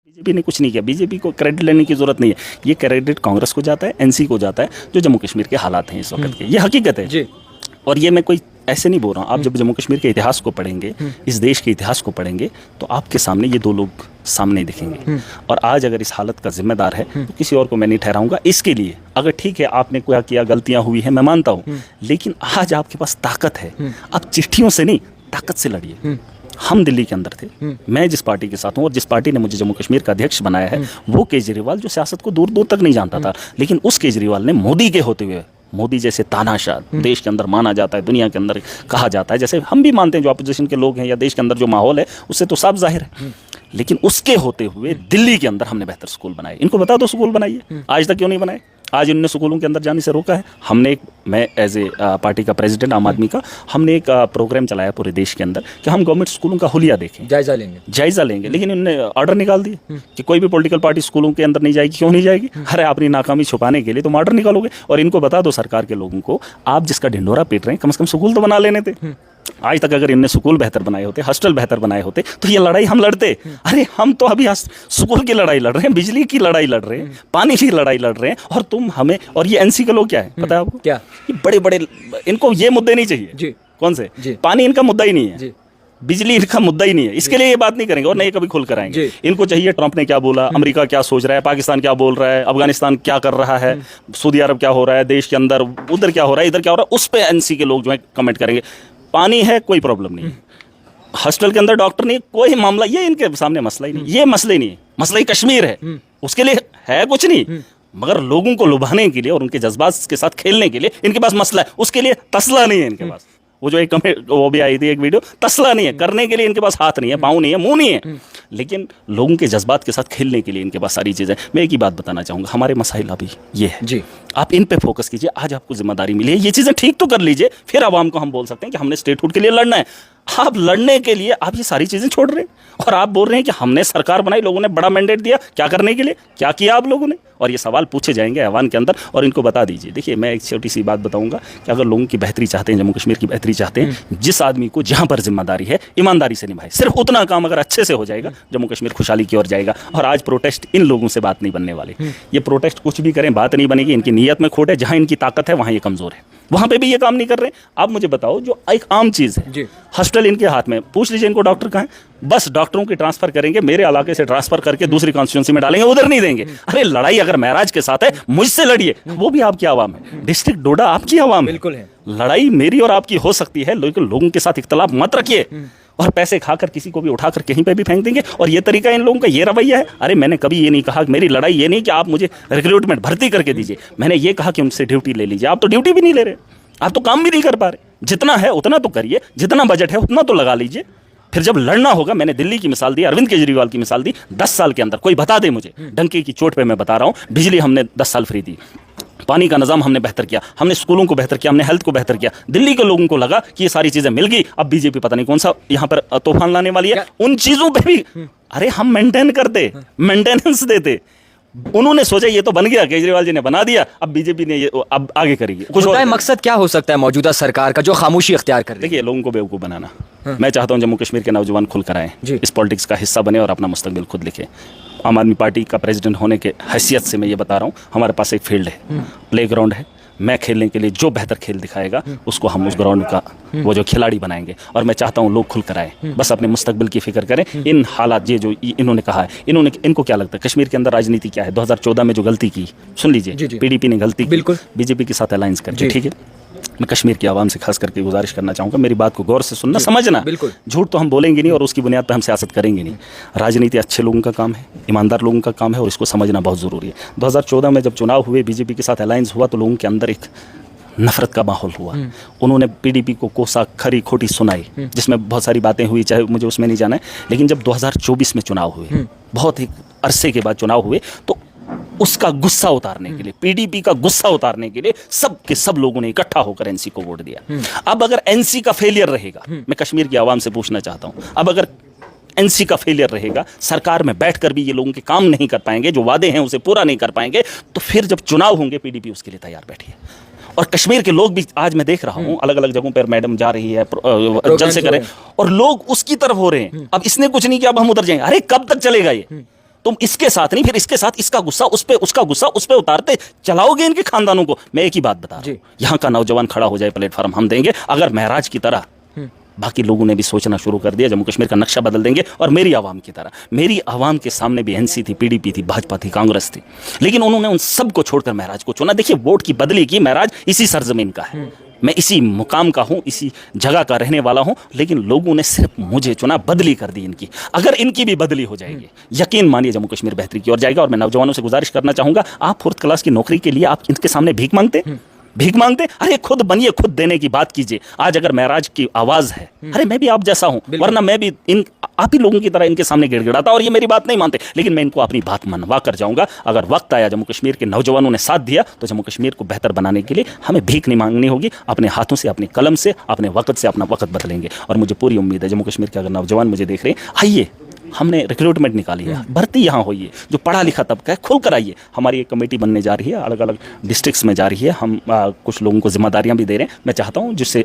BJP ने कुछ नहीं किया। बीजेपी को क्रेडिट लेने की जरूरत नहीं है, ये क्रेडिट कांग्रेस को जाता है, एनसी को जाता है, जो जम्मू कश्मीर के हालात हैं इस वक्त के, ये हकीकत है जी। और ये मैं कोई ऐसे नहीं बोल रहा हूँ। आप जब जम्मू कश्मीर के इतिहास को पढ़ेंगे, इस देश के इतिहास को पढ़ेंगे, तो आपके सामने ये दो लोग सामने दिखेंगे। और आज अगर इस हालत का जिम्मेदार है तो किसी और को मैं नहीं ठहराऊंगा इसके लिए। अगर ठीक है आपने क्या किया, गलतियां हुई हैं, मैं मानता हूँ, लेकिन आज आपके पास ताकत है, आप चिट्ठियों से नहीं ताकत से लड़िए। हम दिल्ली के अंदर थे, मैं जिस पार्टी के साथ हूँ और जिस पार्टी ने मुझे जम्मू कश्मीर का अध्यक्ष बनाया है, वो केजरीवाल जो सियासत को दूर दूर तक नहीं जानता था, लेकिन उस केजरीवाल ने मोदी के होते हुए, मोदी जैसे तानाशाह देश के अंदर माना जाता है, दुनिया के अंदर कहा जाता है, जैसे हम भी मानते हैं जो अपोजिशन के लोग हैं, या देश के अंदर जो माहौल है उससे तो साफ जाहिर है, लेकिन उसके होते हुए दिल्ली के अंदर हमने बेहतर स्कूल बनाए। इनको बता दो स्कूल बनाइए, आज तक क्यों नहीं बनाए? आज इन्होंने स्कूलों के अंदर जाने से रोका है। हमने मैं एज ए पार्टी का प्रेसिडेंट आम आदमी का, हमने एक प्रोग्राम चलाया पूरे देश के अंदर कि हम गवर्नमेंट स्कूलों का हुलिया देखें, जायजा लेंगे, लेकिन इन्होंने ऑर्डर निकाल दिए कि कोई भी पॉलिटिकल पार्टी स्कूलों के अंदर नहीं जाएगी। क्यों नहीं जाएगी? अरे अपनी नाकामी छुपाने के लिए तुम ऑर्डर निकालोगे। और इनको बता दो सरकार के लोगों को, आप जिसका ढिंडोरा पीट रहे हैं, कम से कम स्कूल तो बना लेने थे। आज तक अगर इनने स्कूल बेहतर बनाए होते, हॉस्टल बेहतर बनाए होते, तो ये लड़ाई हम लड़ते। अरे हम तो अभी स्कूल की लड़ाई लड़ रहे हैं, बिजली की लड़ाई लड़ रहे हैं, पानी की लड़ाई लड़ रहे हैं, और तुम हमें। और ये एनसी के लोग क्या है पता है आपको? क्या? ये बड़े बड़े, इनको ये मुद्दे नहीं चाहिए जी। कौन से? पानी इनका मुद्दा ही नहीं है, बिजली इनका मुद्दा ही नहीं है, इसके लिए ये बात नहीं करेंगे और नहीं कभी खुल कर आएंगे। इनको चाहिए ट्रंप ने क्या बोला, अमेरिका क्या सोच रहा है, पाकिस्तान क्या बोल रहा है, अफगानिस्तान क्या कर रहा है, सऊदी अरब क्या हो रहा है देश के अंदर, उधर क्या हो रहा है, इधर क्या हो रहा है, उस पर एनसी के लोग जो है कमेंट करेंगे। पानी है कोई प्रॉब्लम नहीं, हॉस्टल के अंदर डॉक्टर नहीं, कोई मामला, ये इनके सामने मसला ही नहीं, ये मसले ही नहीं है। मसला ही कश्मीर है, उसके लिए है कुछ नहीं, मगर लोगों को लुभाने के लिए और उनके जज्बात के साथ खेलने के लिए इनके पास मसला है, उसके लिए तसला नहीं है इनके पास। वो जो एक वो भी आई थी एक वीडियो, तसला नहीं है, करने के लिए इनके पास हाथ नहीं है, पाँव नहीं है, मुंह नहीं है, लेकिन लोगों के जज्बात के साथ खेलने के लिए इनके पास सारी चीज़ें। मैं एक ही बात बताना चाहूँगा, हमारे मसाइल अभी ये है जी, आप इन पे फोकस कीजिए। आज आपको जिम्मेदारी मिली है, ये चीज़ें ठीक तो कर लीजिए, फिर आवाम को हम बोल सकते हैं कि हमने स्टेटहुड के लिए लड़ना है। आप लड़ने के लिए आप ये सारी चीज़ें छोड़ रहे हैं और आप बोल रहे हैं कि हमने सरकार बनाई, लोगों ने बड़ा मैंडेट दिया, क्या करने के लिए, क्या किया आप लोगों ने? और ये सवाल पूछे जाएंगे ऐवान के अंदर और इनको बता दीजिए। देखिए मैं एक छोटी सी बात बताऊंगा कि अगर लोगों की बेहतरी चाहते हैं, जम्मू कश्मीर की बेहतरी चाहते हैं, जिस आदमी को जहाँ पर जिम्मेदारी है ईमानदारी से निभाए, सिर्फ उतना काम अगर अच्छे से हो जाएगा, जम्मू कश्मीर खुशहाली की ओर जाएगा। और आज प्रोटेस्ट इन लोगों से बात नहीं बनने वाली, ये प्रोटेस्ट कुछ भी करें बात नहीं बनेगी, इनकी नीयत में खोट है, जहाँ इनकी ताकत है वहाँ ये कमज़ोर है, वहाँ पे भी ये काम नहीं कर रहे। आप मुझे बताओ, जो एक आम चीज़ है, हॉस्टल इनके हाथ में, पूछ लीजिए इनको डॉक्टर कहाँ है, बस डॉक्टरों की ट्रांसफर करेंगे, मेरे इलाके से ट्रांसफर करके दूसरी कॉन्स्टिट्यूंसी में डालेंगे, उधर नहीं देंगे। अरे लड़ाई अगर महराज के साथ है, मुझसे लड़िए, वो भी आपकी आवाम है, डिस्ट्रिक्ट डोडा आपकी आवाम है, बिल्कुल है। लड़ाई मेरी और आपकी हो सकती है, लेकिन लोगों के साथ इख्तलाफ मत रखिए और पैसे खाकर किसी को भी उठाकर कहीं पे भी फेंक देंगे। और ये तरीका इन लोगों का, ये रवैया है। अरे मैंने कभी ये नहीं कहा, मेरी लड़ाई ये नहीं कि आप मुझे रिक्रूटमेंट भर्ती करके दीजिए, मैंने ये कहा कि उनसे ड्यूटी ले लीजिए। आप तो ड्यूटी भी नहीं ले रहे, आप तो काम भी नहीं कर पा रहे। जितना है उतना तो करिए, जितना बजट है उतना तो लगा लीजिए, फिर जब लड़ना होगा। मैंने दिल्ली की मिसाल दी, अरविंद केजरीवाल की मिसाल दी, 10 साल के अंदर कोई बता दे मुझे, डंके की चोट पे मैं बता रहा हूँ, बिजली हमने 10 साल फ्री दी, पानी का निज़ाम हमने बेहतर किया, हमने स्कूलों को बेहतर किया, हमने हेल्थ को बेहतर किया। दिल्ली के लोगों को लगा कि ये सारी चीज़ें मिल गई, अब बीजेपी पता नहीं कौन सा यहाँ पर तूफान लाने वाली है। उन चीज़ों पे भी अरे हम मेंटेन करते, मेंटेनेंस देते। उन्होंने सोचा ये तो बन गया, केजरीवाल जी ने बना दिया, अब बीजेपी ने ये अब आगे करेगी कुछ और। मकसद क्या हो सकता है मौजूदा सरकार का जो खामोशी अख्तियार कर रही है? देखिए लोगों को बेवकूफ़ बनाना। मैं चाहता हूँ जम्मू कश्मीर के नौजवान खुल कर आएँ, इस पॉलिटिक्स का हिस्सा बने और अपना मुस्तकबिल खुद लिखे। आम आदमी पार्टी का प्रेसिडेंट होने के हैसियत से मैं ये बता रहा हूँ, हमारे पास एक फील्ड है, प्ले ग्राउंड है। मैं खेलने के लिए जो बेहतर खेल दिखाएगा उसको हम उस ग्राउंड का वो जो खिलाड़ी बनाएंगे। और मैं चाहता हूँ लोग खुल कर आए, बस अपने मुस्तकबिल की फिक्र करें। इन हालात ये जो इन्होंने कहा है, इनको क्या लगता है कश्मीर के अंदर राजनीति क्या है? 2014 में जो गलती की, सुन लीजिए, पीडीपी ने गलती की, बीजेपी के साथ अलायंस करके, ठीक है। मैं कश्मीर की आवाम से खास करके गुजारिश करना चाहूँगा, मेरी बात को गौर से सुनना, समझना। झूठ तो हम बोलेंगे नहीं और उसकी बुनियाद पर हम सियासत करेंगे नहीं। राजनीति अच्छे लोगों का काम है, ईमानदार लोगों का काम है और इसको समझना बहुत ज़रूरी है। 2014 में जब चुनाव हुए, बीजेपी के साथ अलायंस हुआ, तो लोगों के अंदर एक नफरत का माहौल हुआ। उन्होंने पीडीपी को कोसा खरी खोटी सुनाई, जिसमें बहुत सारी बातें हुई, चाहे मुझे उसमें नहीं जाना है। लेकिन जब 2024 में चुनाव हुए, बहुत ही अरसे के बाद चुनाव हुए, तो उसका गुस्सा उतारने के लिए, पीडीपी का गुस्सा उतारने के लिए सब के सब लोगों ने इकट्ठा होकर एनसी को वोट दिया। अब अगर एनसी का फेलियर रहेगा, मैं कश्मीर की आवाम से पूछना चाहता हूं, अब अगर एनसी का फेलियर रहेगा, सरकार में बैठकर भी ये लोगों के काम नहीं कर पाएंगे, जो वादे हैं उसे पूरा नहीं कर पाएंगे, तो फिर जब चुनाव होंगे पीडीपी उसके लिए तैयार बैठी है। और कश्मीर के लोग भी, आज मैं देख रहा हूँ अलग अलग जगहों पर मैडम जा रही है जलसे करें और लोग उसकी तरफ हो रहे हैं। अब इसने कुछ नहीं किया, अब हम उधर जाएंगे। अरे कब तक चलेगा ये? तुम इसके साथ नहीं, फिर इसके साथ इसका गुस्सा उस पे, उसका गुस्सा उस पे उतारते चलाओगे इनके खानदानों को। मैं एक ही बात बता रहा हूं, यहां का नौजवान खड़ा हो जाए, प्लेटफॉर्म हम देंगे। अगर महराज की तरह बाकी लोगों ने भी सोचना शुरू कर दिया, जम्मू कश्मीर का नक्शा बदल देंगे। और मेरी आवाम की तरह, मेरी आवाम के सामने भी एनसी थी, पीडीपी थी, भाजपा थी, कांग्रेस थी, लेकिन उन्होंने उन सबको छोड़कर महराज को चुना। देखिए वोट की बदली की, महराज इसी सरजमीन का है, मैं इसी मुकाम का हूं, इसी जगह का रहने वाला हूं, लेकिन लोगों ने सिर्फ मुझे चुना, बदली कर दी इनकी। अगर इनकी भी बदली हो जाएगी, यकीन मानिए जम्मू कश्मीर बेहतरी की ओर जाएगा। और मैं नौजवानों से गुजारिश करना चाहूंगा, आप 4th क्लास की नौकरी के लिए आप इनके सामने भीख मांगते, अरे खुद बनिए, खुद देने की बात कीजिए। आज अगर महराज की आवाज है, अरे मैं भी आप जैसा हूं, वरना मैं भी आप ही लोगों की तरह इनके सामने गिड़गिड़ाता, और ये मेरी बात नहीं मानते, लेकिन मैं इनको अपनी बात मनवा कर जाऊंगा। अगर वक्त आया, जम्मू कश्मीर के नौजवानों ने साथ दिया, तो जम्मू कश्मीर को बेहतर बनाने के लिए हमें भीख नहीं मांगनी होगी, अपने हाथों से, अपनी कलम से, अपने वक्त से अपना वक्त बदलेंगे। और मुझे पूरी उम्मीद है, जम्मू कश्मीर के अगर नौजवान मुझे देख रहे हैं, आइए, हमने रिक्रूटमेंट निकाली है, भर्ती यहाँ हुई है, जो पढ़ा लिखा तबका है खुल कर आइए। हमारी एक कमेटी बनने जा रही है, अलग अलग डिस्ट्रिक्ट्स में जा रही है, हम कुछ लोगों को जिम्मेदारियां भी दे रहे हैं। मैं चाहता हूँ जिससे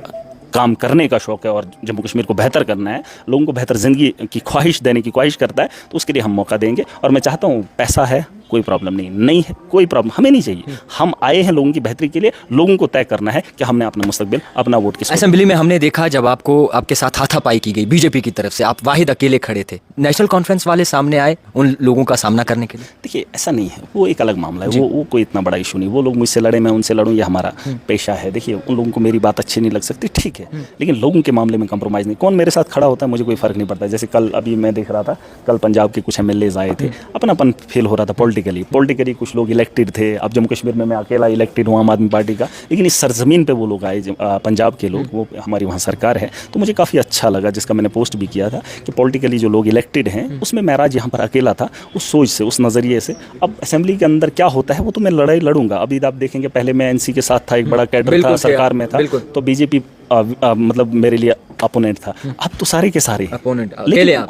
काम करने का शौक है और जम्मू कश्मीर को बेहतर करना है, लोगों को बेहतर ज़िंदगी की ख्वाहिश देने की ख्वाहिश करता है, तो उसके लिए हम मौका देंगे। और मैं चाहता हूँ, पैसा है कोई प्रॉब्लम नहीं है, कोई प्रॉब्लम हमें नहीं चाहिए। हम आए हैं लोगों की बेहतरी के लिए, लोगों को तय करना है कि हमने अपना मुस्तकबिल, अपना वोट किसको। असेंबली में हमने देखा जब आपके साथ हाथापाई की गई बीजेपी की तरफ से, आप वाहिद अकेले खड़े थे, नेशनल कॉन्फ्रेंस वाले सामने आए उन लोगों का सामना करने के लिए। देखिए ऐसा नहीं है, वो एक अलग मामला है, वो कोई इतना बड़ा इशू नहीं। वो लोग मुझसे लड़े, मैं उनसे लड़ूँ, ये हमारा पेशा है। देखिए उन लोगों को मेरी बात अच्छी नहीं लग सकती, ठीक है, लेकिन लोगों के मामले में कंप्रोमाइज़ नहीं। कौन मेरे साथ खड़ा होता है मुझे कोई फ़र्क नहीं पड़ता। जैसे कल अभी मैं देख रहा था, कल पंजाब के कुछ MLAs आए थे, अपनापन फील हो रहा था पॉलिटिकली कुछ लोग इलेक्टेड थे। अब जम्मू कश्मीर में मैं अकेला इलेक्टेड हूँ आम आदमी पार्टी का, लेकिन इस सरजमीन पे वो लोग आए, पंजाब के लोग, वो हमारी वहाँ सरकार है, तो मुझे काफ़ी अच्छा लगा, जिसका मैंने पोस्ट भी किया था कि पॉलिटिकली जो लोग इलेक्टेड हैं उसमें महराज यहाँ पर अकेला था, उस सोच से, उस नज़रिए से। अब असेंबली के अंदर क्या होता है वो तो मैं लड़ाई लड़ूंगा। अभी आप देखेंगे, पहले मैं NC के साथ था, एक बड़ा कैडर था, सरकार में था, तो बीजेपी मतलब मेरे लिए अपोनेंट था। अब तो सारे के सारे अपोनेंट,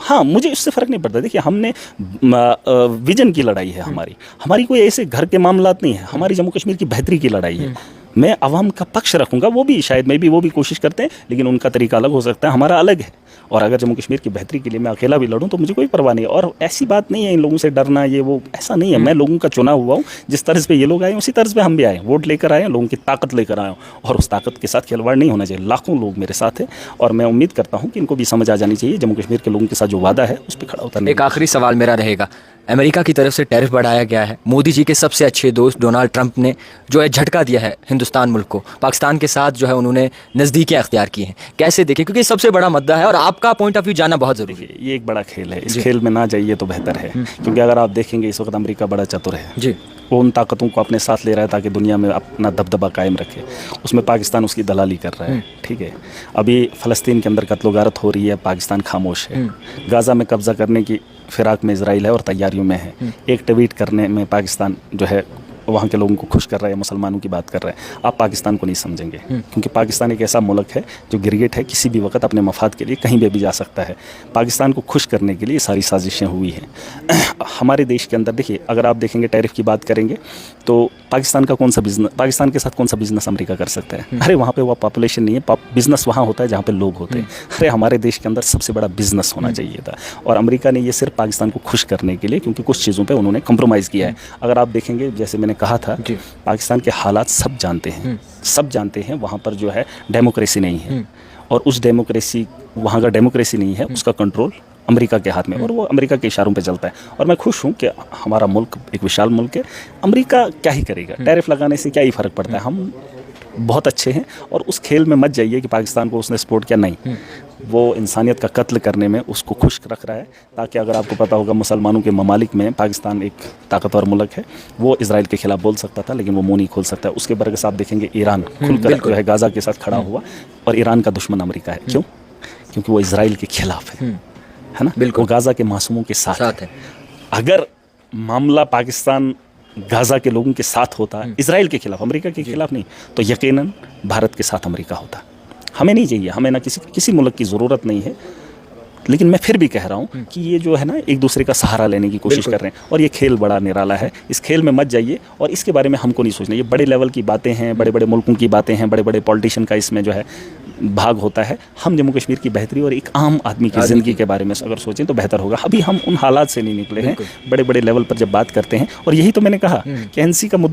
हाँ, मुझे इससे फर्क नहीं पड़ता। देखिए हमने विजन की लड़ाई है हमारी कोई ऐसे घर के मामलात नहीं है, हमारी जम्मू कश्मीर की बेहतरी की लड़ाई है। मैं आवाम का पक्ष रखूंगा, वो भी शायद वो भी कोशिश करते हैं, लेकिन उनका तरीका अलग हो सकता है, हमारा अलग है। और अगर जम्मू कश्मीर की बेहतरी के लिए मैं अकेला भी लड़ूं तो मुझे कोई परवाह नहीं है। और ऐसी बात नहीं है इन लोगों से डरना, ये वो ऐसा नहीं है। मैं लोगों का चुना हुआ हूँ, जिस तर्ज पे ये लोग आए उसी तर्ज पे हम भी आए, वोट लेकर आए, लोगों की ताकत लेकर आए, और उस ताकत के साथ खिलवाड़ नहीं होना चाहिए। लाखों लोग मेरे साथ हैं और मैं उम्मीद करता हूँ कि इनको भी समझ आ जानी चाहिए, जम्मू कश्मीर के लोगों के साथ जो वादा है उस पर खड़ा उतरना। एक आखिरी सवाल मेरा रहेगा, अमेरिका की तरफ से टैरिफ बढ़ाया गया है, मोदी जी के सबसे अच्छे दोस्त डोनाल्ड ट्रंप ने जो है झटका दिया है हिंदुस्तान मुल्क को, पाकिस्तान के साथ जो है उन्होंने नज़दीकियाँ अख्तियार की हैं, कैसे देखें? क्योंकि सबसे बड़ा मुद्दा है और आपका पॉइंट ऑफ व्यू जानना बहुत ज़रूरी है। ये एक बड़ा खेल है, इस खेल में ना जाइए तो बेहतर है, क्योंकि अगर आप देखेंगे इस वक्त अमेरिका बड़ा चतुर है जी, वो उन ताकतों को अपने साथ ले रहा है ताकि दुनिया में अपना दबदबा कायम रखे। उसमें पाकिस्तान उसकी दलाली कर रहा है, ठीक है। अभी फ़लस्तीन के अंदर कत्लो-गारत हो रही है, पाकिस्तान खामोश है। गाज़ा में कब्ज़ा करने की फिराक में इजराइल है और तैयारियों में है। एक ट्वीट करने में पाकिस्तान जो है वहाँ के लोगों को खुश कर रहा है, मुसलमानों की बात कर रहा है। आप पाकिस्तान को नहीं समझेंगे, क्योंकि पाकिस्तान एक ऐसा मुल्क है जो गिरगिट है, किसी भी वक्त अपने मफाद के लिए कहीं भी जा सकता है। पाकिस्तान को खुश करने के लिए सारी साजिशें हुई हैं। हमारे देश के अंदर देखिए, अगर आप देखेंगे टैरिफ की बात करेंगे तो पाकिस्तान का कौन सा बिजनेस, पाकिस्तान के साथ कौन सा बिजनेस अमेरिका कर सकता है? अरे वहाँ पे वो पॉपुलेशन नहीं है, बिजनेस वहाँ होता है जहाँ पे लोग होते हैं। अरे हमारे देश के अंदर सबसे बड़ा बिजनेस होना चाहिए था, और अमेरिका ने ये सिर्फ पाकिस्तान को खुश करने के लिए, क्योंकि कुछ चीज़ों पे उन्होंने कंप्रोमाइज़ किया है। अगर आप देखेंगे, जैसे मैंने कहा था, पाकिस्तान के हालात सब जानते हैं, सब जानते हैं। वहाँ पर जो है डेमोक्रेसी नहीं है, और उस डेमोक्रेसी, वहाँ का डेमोक्रेसी नहीं है, उसका कंट्रोल अमेरिका के हाथ में, और वो अमेरिका के इशारों पे चलता है। और मैं खुश हूँ कि हमारा मुल्क एक विशाल मुल्क है। अमेरिका क्या ही करेगा, टैरिफ लगाने से क्या ही फ़र्क पड़ता है। हम बहुत अच्छे हैं, और उस खेल में मत जाइए कि पाकिस्तान को उसने सपोर्ट किया, नहीं, वो इंसानियत का कत्ल करने में उसको खुश रख रहा है। ताकि अगर आपको पता होगा, मुसलमानों के ममालिक में पाकिस्तान एक ताकतवर मुल्क है, वो इजराइल के खिलाफ बोल सकता था, लेकिन वो मुंह नहीं खोल सकता है। उसके बरकस आप देखेंगे ईरान खुलकर जो है गाज़ा के साथ खड़ा हुआ, और ईरान का दुश्मन अमेरिका है। क्यों? क्योंकि वो इजराइल के खिलाफ है ना, बिल्कुल, वो गाज़ा के मासूमों के साथ है। अगर मामला पाकिस्तान गाज़ा के लोगों के साथ होता, इजराइल के खिलाफ, अमेरिका के खिलाफ नहीं, तो यकीनन भारत के साथ अमेरिका होता। हमें नहीं चाहिए, हमें ना किसी मुल्क की ज़रूरत नहीं है। लेकिन मैं फिर भी कह रहा हूँ कि ये जो है ना एक दूसरे का सहारा लेने की कोशिश कर रहे हैं, और ये खेल बड़ा निराला है, इस खेल में मत जाइए और इसके बारे में हमको नहीं सोचना। ये बड़े लेवल की बातें हैं, बड़े बड़े मुल्कों की बातें हैं, बड़े बड़े पॉलिटिशियन का इसमें जो है भाग होता है। हम जम्मू कश्मीर की बेहतरी और एक आम आदमी की ज़िंदगी के बारे में अगर सोचें तो बेहतर होगा। अभी हम उन हालात से नहीं निकले हैं, बड़े बड़े लेवल पर जब बात करते हैं, और यही तो मैंने कहा कि एनसी का मुद्दा